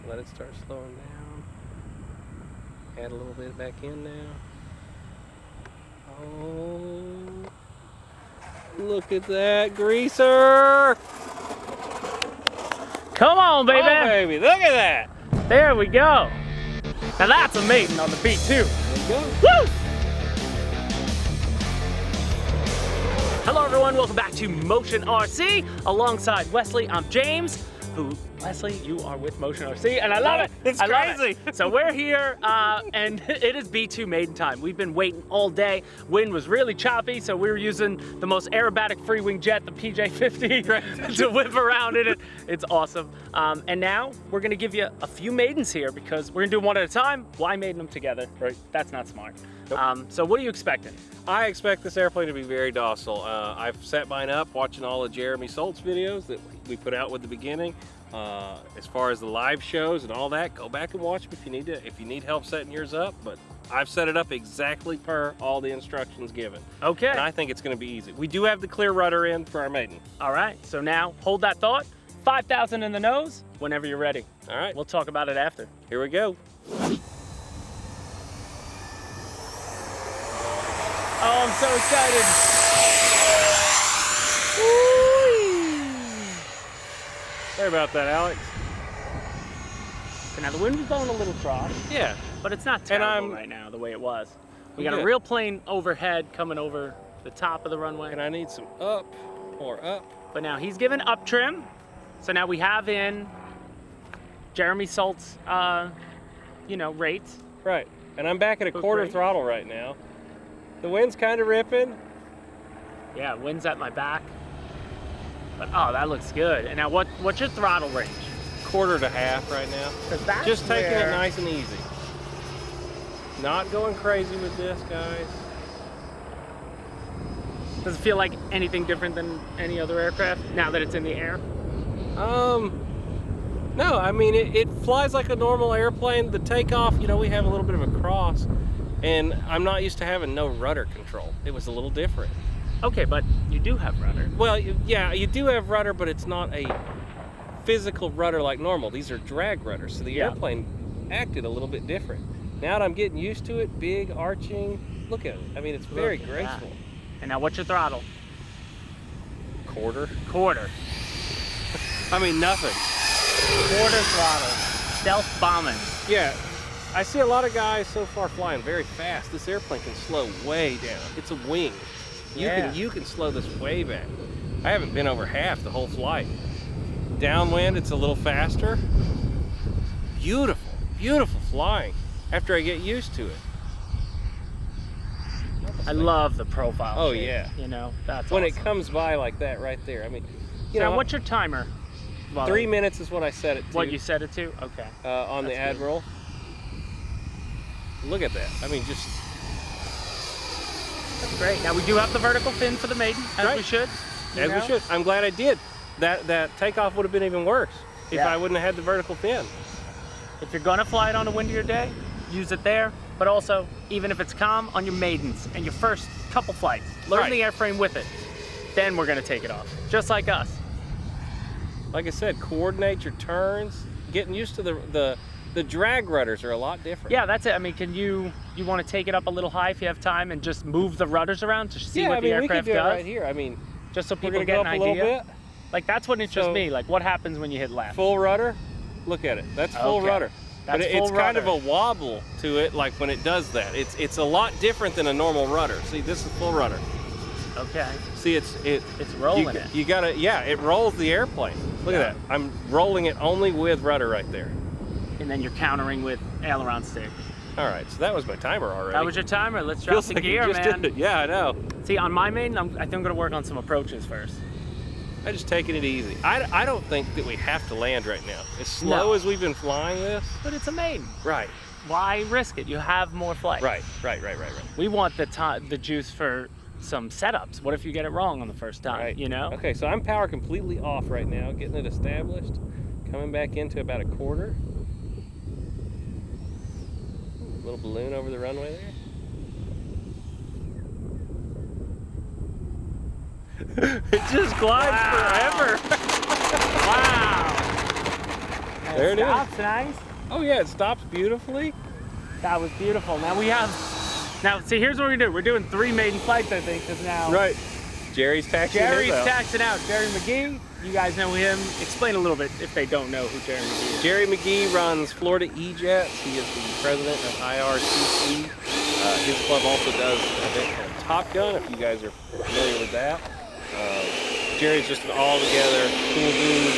Let it start slowing down. Add a little bit back in now. Oh, look at that greaser! Come on, baby! Oh, baby, look at that! There we go. Now that's a Maiden on the B-2. There you go. Woo! Hello everyone, welcome back to Motion RC. Alongside Wesley, I'm James. Wesley, you are with Motion RC, and I love it. It's crazy. So we're here, and it is B-2 Maiden time. We've been waiting all day. Wind was really choppy, so we were using the most aerobatic Freewing jet, the PJ50, to whip around in it. It's awesome. And now we're gonna give you a few Maidens here because we're gonna do one at a time. Why Maiden them together? Right. That's not smart. Nope. So what are you expecting? I expect this airplane to be very docile. I've set mine up watching all of Jeremy Salt's videos that we put out with the beginning. As far as the live shows and all that, go back and watch them if you need help setting yours up. But I've set it up exactly per all the instructions given. Okay. And I think it's going to be easy. We do have the clear rudder in for our Maiden. All right. So now hold that thought. 5,000 in the nose. Whenever you're ready. All right. We'll talk about it after. Here we go. Oh, I'm so excited. Sorry about that, Alex. So now the wind was blowing a little trough. Yeah. But it's not terrible right now the way it was. We got a real plane overhead coming over the top of the runway. And I need some up, more up. But now he's given up trim. So now we have in Jeremy Salt's, rates. Right. And I'm back at a quarter throttle right now. The wind's kind of ripping. Yeah, wind's at my back. But oh, that looks good. And now what's your throttle range? Quarter to half right now. Just taking it nice and easy. Not going crazy with this, guys. Does it feel like anything different than any other aircraft now that it's in the air? No, I mean, it flies like a normal airplane. The takeoff, we have a little bit of a cross. And I'm not used to having no rudder control. It was a little different. Okay, but you do have rudder. Well, yeah, you do have rudder, but it's not a physical rudder like normal. These are drag rudders, so the airplane acted a little bit different. Now that I'm getting used to it, big, arching, look at it. I mean, it's very graceful. That. And now what's your throttle? Quarter. Quarter. I mean, nothing. Quarter throttle. Stealth bombing. Yeah. I see a lot of guys so far flying very fast. This airplane can slow way down. It's a wing. You can slow this way back. I haven't been over half the whole flight. Downwind, it's a little faster. Beautiful, beautiful flying after I get used to it. I love the profile. Oh shape, yeah. That's when awesome. it comes by like that right there. I mean, now what's your timer? 3 minutes is what I set it to. What you set it to? Okay. On the Admiral. Look at that. I mean, just... That's great. Now we do have the vertical fin for the Maiden, as we should. As we should. I'm glad I did. That takeoff would have been even worse if I wouldn't have had the vertical fin. If you're gonna fly it on a windier day, use it there. But also, even if it's calm, on your Maidens and your first couple flights, learn the airframe with it. Then we're gonna take it off, just like us. Like I said, coordinate your turns. Getting used to the drag rudders are a lot different. Yeah, that's it. I mean, you want to take it up a little high if you have time and just move the rudders around to see what the aircraft we could do does? it right here. I mean, just so people we're get gonna an go up idea. a little bit. Like that's what interests me. Like what happens when you hit left? Full rudder. Look at it. That's full rudder. But it's kind of a wobble to it, like when it does that. It's a lot different than a normal rudder. See, this is full rudder. Okay. See, it's rolling it. You gotta, it rolls the airplane. Look at that. I'm rolling it only with rudder right there. And then you're countering with aileron stick. All right, so that was my timer already. That was your timer. Let's drop the gear, man. Did it. Yeah, I know. See, on my Maiden, I think I'm gonna work on some approaches first. I'm just taking it easy. I don't think that we have to land right now. As slow as we've been flying this. But it's a Maiden. Right. Why risk it? You have more flight. Right. We want the juice for some setups. What if you get it wrong on the first time, Okay, so I'm power completely off right now, getting it established. Coming back into about a quarter. Little balloon over the runway there. It just glides forever. Wow. There it is. Stops nice. Oh yeah, it stops beautifully. That was beautiful. Now see, here's what we're gonna do. We're doing 3 maiden flights, I think, because now Right. Jerry's taxing Jerry's his out. taxing out. Jerry McGhee, you guys know him. Explain a little bit if they don't know who Jerry McGhee is. Jerry McGhee runs Florida E-Jets. He is the president of IRCC. His club also does an event called Top Gun, if you guys are familiar with that. Jerry's just an all-together cool dude,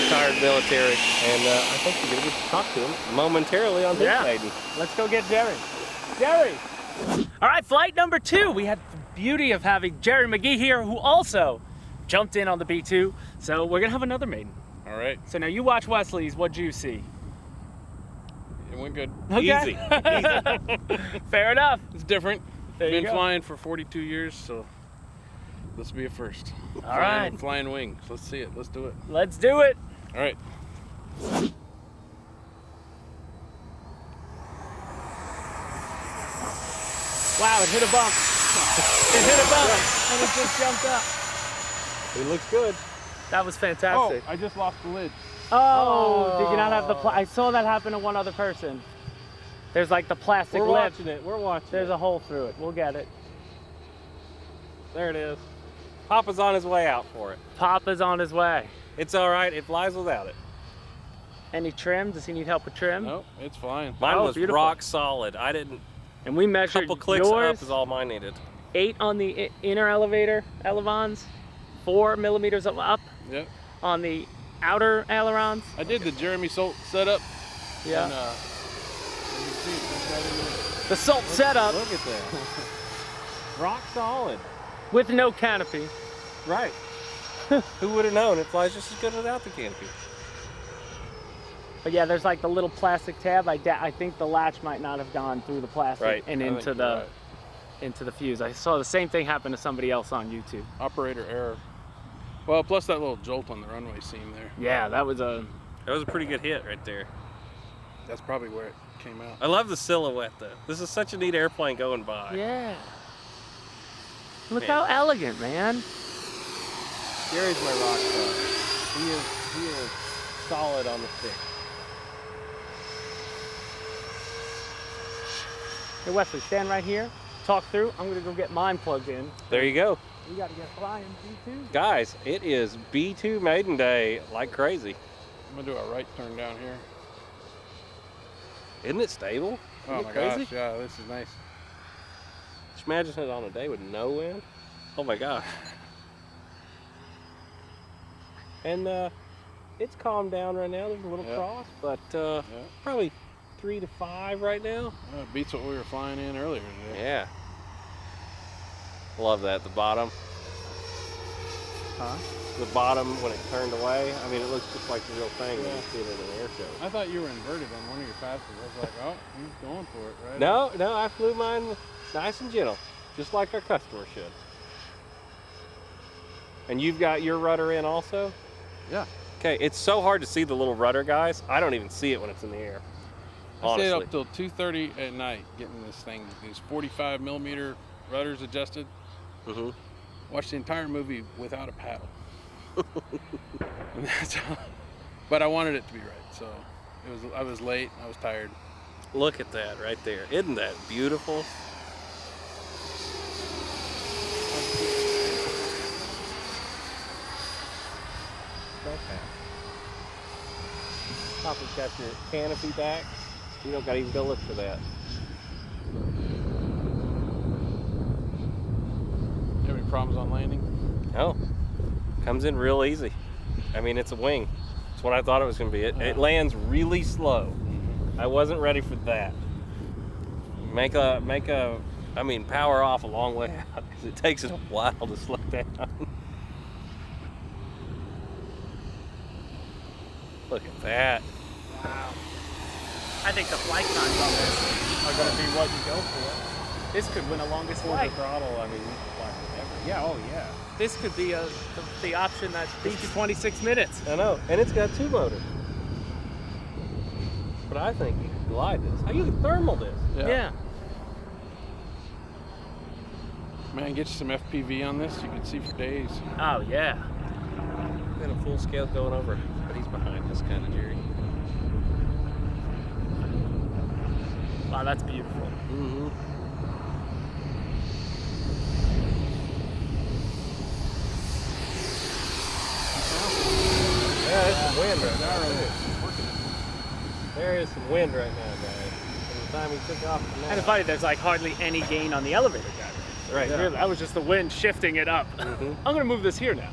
retired military, and I think we're going to get to talk to him momentarily on this Maiden. Let's go get Jerry. Jerry! All right, flight number 2. We had the beauty of having Jerry McGhee here, who also jumped in on the B-2. So we're gonna have another maiden. All right. So now you watch Wesley's, what'd you see? It went good. Okay. Easy. Fair enough. It's different. There you Been go. flying for 42 years, so this will be a first. All right. Flying wings. Let's see it. Let's do it. Let's do it. All right. Wow, it hit a bump. It hit a bump, and it just jumped up. He looks good. That was fantastic. I just lost the lid. Oh, did you not have the I saw that happen to one other person. There's like the plastic We're lip. watching it. We're watching There's it. a hole through it. We'll get it. There it is. Papa's on his way out for it. Papa's on his way. It's all right. It flies without it. Any trim? Does he need help with trim? Nope, it's fine. Mine Oh, was beautiful. rock solid. I didn't. And we measured Couple clicks yours, up is all mine needed. 8 on the inner elevator elevons, 4 millimeters up Yep. on the outer ailerons. I did the Jeremy Salt setup. Yeah. And, as you can see, it's right in there. The salt setup Look at that. Rock solid. with no canopy. Right. Who would have known? It flies just as good without the canopy. But yeah, there's like the little plastic tab. I think the latch might not have gone through the plastic Right. and I into think the you're right. into the fuse. I saw the same thing happen to somebody else on YouTube. Operator error. Well, plus that little jolt on the runway seam there. Yeah, that was a That was a pretty good hit right there. That's probably where it came out. I love the silhouette though. This is such a neat airplane going by. yeah. Look Man. how elegant, man. Jerry's my rock star. He is solid on the stick. Hey Wesley, stand right here. Talk through. I'm gonna go get mine plugged in. There you go. We gotta get flying B2. Guys, it is B-2 Maiden Day like crazy. I'm gonna do a right turn down here. Isn't it stable? Oh Isn't my it crazy? gosh, yeah, this is nice. Just imagine it on a day with no wind. Oh my gosh. And it's calmed down right now. There's a little Yeah. cross, but probably 3 to 5 right now. It beats what we were flying in earlier today. Yeah. Love that. The bottom. Huh? The bottom when it turned away. I mean, it looks just like the real thing when Yeah. you see it in an air show. I thought you were inverted on one of your passes. I was like, oh, he's going for it, right? No, I flew mine nice and gentle, just like our customer should. And you've got your rudder in also? Yeah. Okay, it's so hard to see the little rudder, guys. I don't even see it when it's in the air. I stayed Honestly. up till 2:30 at night getting this thing, these 45 millimeter rudders adjusted. Mm-hmm. Watched the entire movie without a paddle. And that's all. But I wanted it to be right, so I was late. I was tired. Look at that right there. Isn't that beautiful? Okay. Papa's got your canopy back. You don't got to even go look for that. You have any problems on landing? No. Comes in real easy. I mean, it's a wing. It's what I thought it was going to be. It lands really slow. I wasn't ready for that. I mean, power off a long way out because it takes it a while to slow down. Look at that. Wow. I think the flight times on this are going to be what you go for. This could win a longest flight. Throttle, I mean, you can fly forever. Yeah, oh yeah. This could be the option that beats you 26 minutes. I know, and it's got 2 motors. But I think you can glide this. You can thermal this. Yeah. Man, get you some FPV on this. You can see for days. Oh yeah. Got a full scale going over, but he's behind us kind of, Jerry. Wow, that's beautiful. Mm-hmm. Yeah, there's some wind right now. There is some wind right now, guys. From the time we took off to now. And it's funny, there's like hardly any gain on the elevator guide. Right. Yeah. That was just the wind shifting it up. Mm-hmm. I'm gonna move this here now.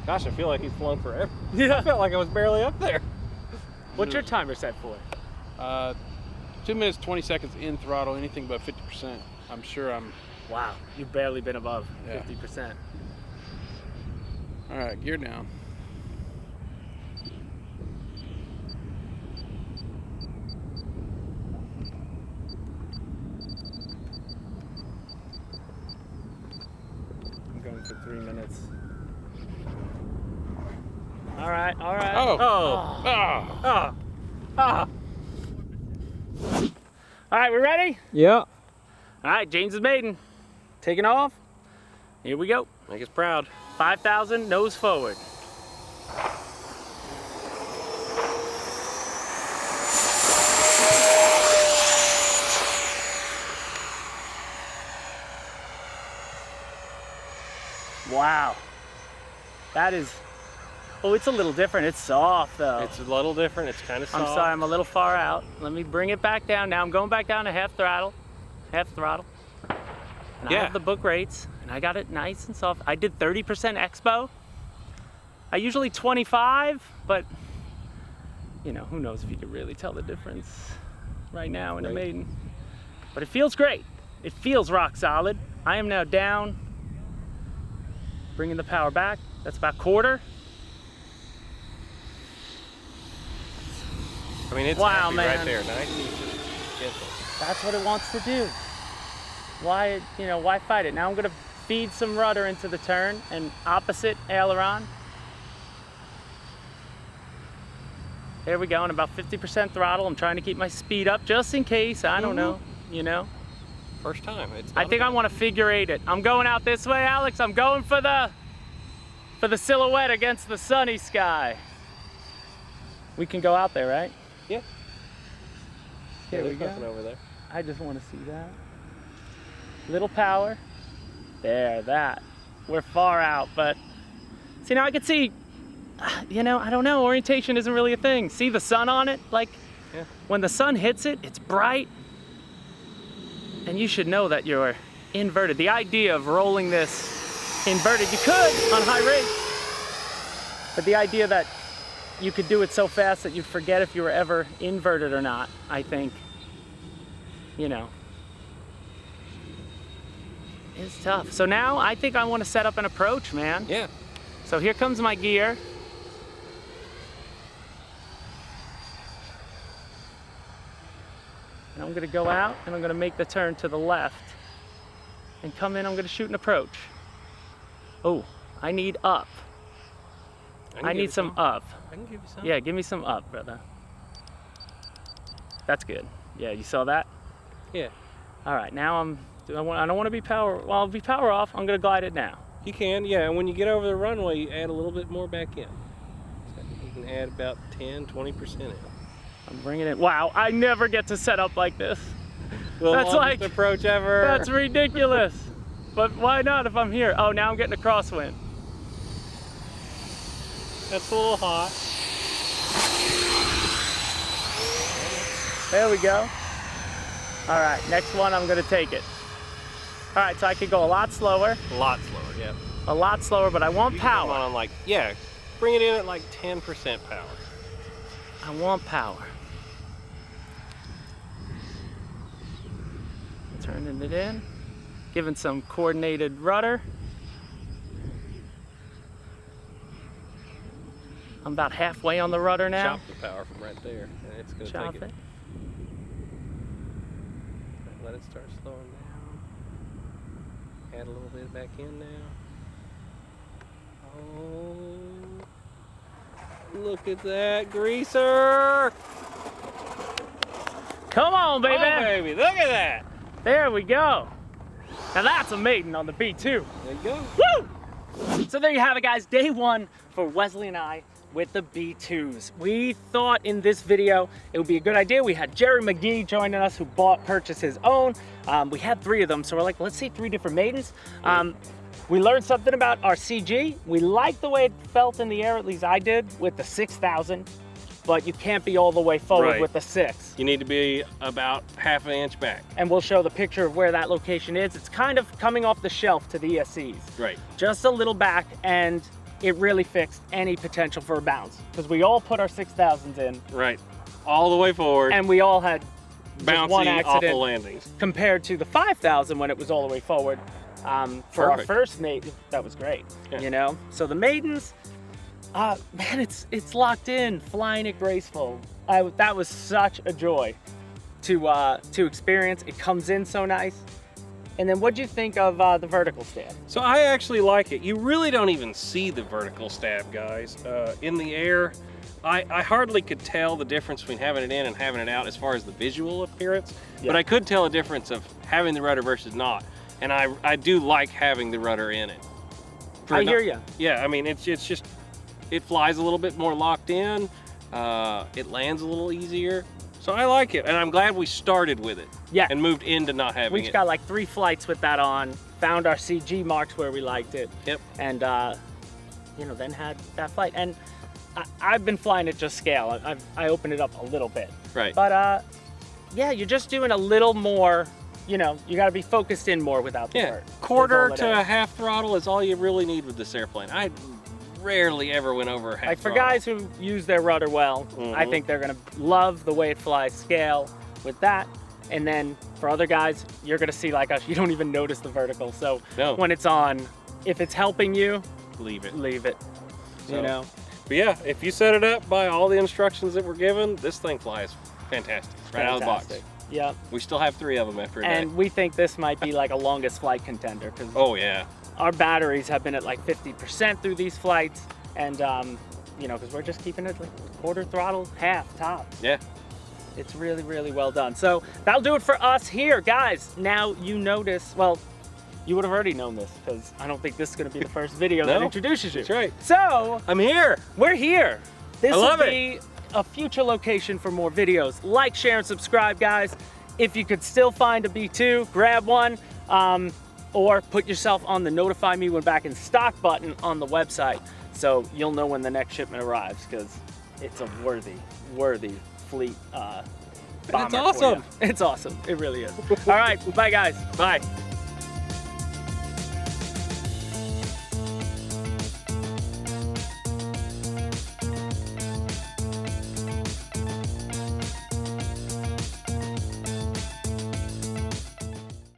Gosh, I feel like he's flown forever. Yeah. I felt like I was barely up there. What's your timer set for? 2 minutes, 20 seconds in throttle, anything but 50%. I'm sure I'm. Wow, you've barely been above Yeah. 50%. All right, gear down. I'm going for 3 minutes. All right, all right. Oh. Oh. Ah. Ah. All right, we ready? Yeah. All right, James is Maiden. Taking off. Here we go. Make us proud. 5,000, nose forward. Wow. That is, oh, it's a little different. It's soft though. It's a little different. It's kind of soft. I'm sorry, I'm a little far out. Let me bring it back down. Now I'm going back down to half throttle. Half throttle. And I Yeah. have the book rates, and I got it nice and soft. I did 30% expo. I usually 25, but you know, who knows if you could really tell the difference right now in a Right. Maiden. But it feels great. It feels rock solid. I am now down, bringing the power back. That's about quarter. I mean, it's Wow, happy man. right there. Nice and just gentle. That's what it wants to do. Why, you know, why fight it? Now I'm gonna feed some rudder into the turn and opposite aileron. There we go, and about 50% throttle. I'm trying to keep my speed up just in case, I don't know, you know. First time. It's I think I want to figure eight it. I'm going out this way, Alex. I'm going for the silhouette against the sunny sky. We can go out there, right? Yeah. Here we there's go. nothing over there. I just want to see that. Little power. There, that. We're far out, but see, now I can see, you know, I don't know, orientation isn't really a thing. See the sun on it? Like, Yeah. when the sun hits it, it's bright. And you should know that you're inverted. The idea of rolling this inverted, you could on high rate, but the idea that you could do it so fast that you'd forget if you were ever inverted or not, I think, you know, is tough. So now I think I want to set up an approach, man. Yeah. So here comes my gear. And I'm gonna go out and I'm gonna make the turn to the left and come in, I'm gonna shoot an approach. Oh, I need up. can I give need you some up. I can give you some. Yeah, give me some up, brother. That's good. Yeah, you saw that? Yeah. All right, now I don't want to be power, well, I'll be power off. I'm gonna glide it now. You can, yeah. And when you get over the runway, you add a little bit more back in. So you can add about 10, 20% in. I'm bringing it. Wow, I never get to set up like this. The That's longest like- approach ever. That's ridiculous. But why not if I'm here? Oh, now I'm getting a crosswind. That's a little hot. There we go. All right, next one, I'm gonna take it. All right, so I could go a lot slower, A lot slower, yeah. but I want You can come power. on like, yeah, bring it in at like 10% power. I want power. Turning it in, giving some coordinated rudder. I'm about halfway on the rudder now. Chop the power from right there, and it's going to Chop take it. it. Let it start slowing down. Add a little bit back in now. Oh, look at that greaser! Come on, baby. Oh, baby, look at that! There we go. Now that's a Maiden on the B-2. There you go. Woo! So there you have it, guys. Day one for Wesley and I with the B-2s. We thought in this video it would be a good idea. We had Jerry McGhee joining us, who purchased his own. We had 3 of them, so we're like, let's see 3 different Maidens. We learned something about our CG. We liked the way it felt in the air, at least I did, with the 6000, but you can't be all the way forward with the 6. You need to be about half an inch back. And we'll show the picture of where that location is. It's kind of coming off the shelf to the ESCs. Right. Just a little back, and it really fixed any potential for a bounce, because we all put our 6000s in. Right. All the way forward. And we all had bouncy, one accident awful landings. compared to the 5000 when it was all the way forward. For our first Maiden, that was great, you know? So the Maidens, man, it's locked in, flying it graceful. That was such a joy to experience. It comes in so nice. And then what'd you think of the vertical stab? So I actually like it. You really don't even see the vertical stab, guys. In the air, I hardly could tell the difference between having it in and having it out as far as the visual appearance, but I could tell a difference of having the rudder versus not. And I do like having the rudder in it. I hear you. Yeah, I mean, it's just, it flies a little bit more locked in. It lands a little easier. So I like it, and I'm glad we started with it. Yeah. And moved into not having it. We've got like 3 flights with that on, found our CG marks where we liked it. Yep. And, you know, then had that flight. And I've been flying at just scale. I opened it up a little bit. Right. But, yeah, you're just doing a little more, you know, you got to be focused in more without the vert. Quarter to half throttle is all you really need with this airplane. I rarely ever went over half Like for throttle. guys who use their rudder well, I think they're gonna love the way it flies scale with that. And then for other guys, you're gonna see like us, you don't even notice the vertical. So when it's on, if it's helping you, leave it. Leave it, you know? But yeah, if you set it up by all the instructions that were given, this thing flies fantastic, right out of the box. Yeah. We still have 3 of them after a day. And we think this might be like a longest flight contender, because oh yeah, our batteries have been at like 50% through these flights, and you know, because we're just keeping it like quarter throttle, half tops. Yeah. It's really, really well done. So that'll do it for us here, guys. Now you notice, well, you would have already known this, because I don't think this is going to be the first video that introduces you. That's right. So I'm here. we're here. This I love will be a future location for more videos. Like, share, and subscribe, guys. If you could still find a B-2, grab one, or put yourself on the notify me when back in stock button on the website, so you'll know when the next shipment arrives, because it's a worthy fleet bomber. It's awesome. It's awesome. It really is. All right, bye guys. Bye.